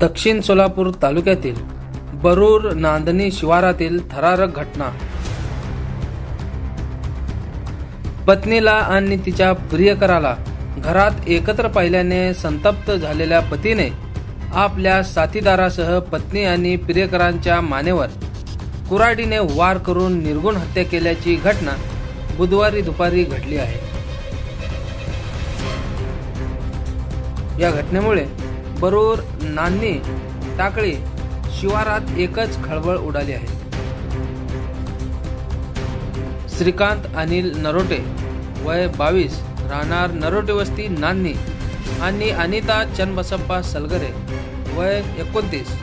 दक्षिण सोलापूर तालुक्यातील बरूर नांदणी शिवारातील थरारक घटना। पत्नीला आणि तिच्या प्रियकराला घरात एकत्र पाहिल्याने संतप्त झालेल्या पतीने आपल्या साथीदारासह पत्नी आणि प्रियकरांच्या मानेवर कुऱ्हाडीने वार करून निर्गुण हत्या केल्याची घटना बुधवारी दुपारी घडली आहे। या घटनेमुळे बरूर नांदणी टाकळी शिवारात एकच खळबळ उडाली आहे। श्रीकांत अनिल नरोटे वय 22 राहणार नरोटे वस्ती नांदणी आणि अनिता चन्नबसप्पा सलगरे वय 29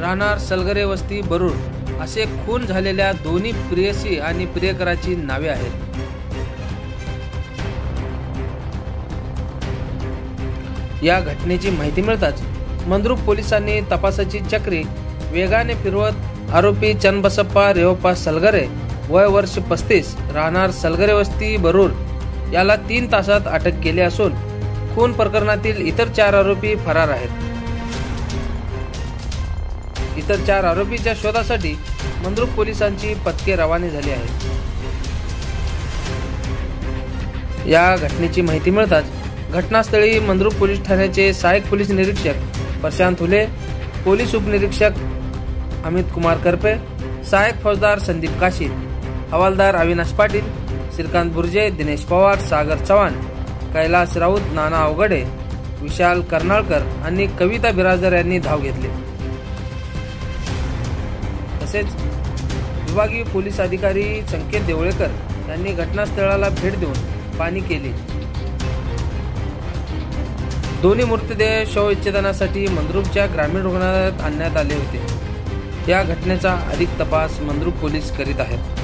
राहणार सलगरे वस्ती बरूर असे खून झालेल्या दोन्ही प्रेयसी आणि प्रियकराची नावे आहेत। या घटनेची माहिती मिळताच मंद्रुप पोलिसांनी तपासाची चक्री वेगाने फिरवत आरोपी चन्नबसप्पा रेवप्पा सलगरे वय वर्ष 35 राहणार सलगरे वस्ती बरूर याला 3 तासात अटक केली असून खून प्रकरणातील इतर 4 आरोपी फरार आहेत। इतर 4 आरोपीच्या शोधासाठी मंद्रुप पोलिसांची पथके रवाना झाली आहेत। या घटनेची माहिती मिळताच घटनास्थळी मंद्रुप पोलीस ठाण्याचे सहाय्यक पोलीस निरीक्षक प्रशांत हुले, पोलीस उपनिरीक्षक अमित कुमार करपे, सहाय्यक फौजदार संदीप काशीद, हवालदार अविनाश पाटील, श्रीकांत बुर्जे, दिनेश पवार, सागर चव्हाण, कैलास राऊत, नाना अवघडे, विशाल कर्नाळकर आणि कविता बिराजदार यांनी धाव घेतली। तसेच विभागीय पोलीस अधिकारी संकेत देवळेकर यांनी घटनास्थळाला भेट देऊन पाहणी केली। दोन्ही मृतदेह शवविच्छेदनासाठी मंद्रुपच्या ग्रामीण रुग्णालयात आणण्यात आले होते। या घटनेचा अधिक तपास मंद्रुप पोलीस करीत आहेत।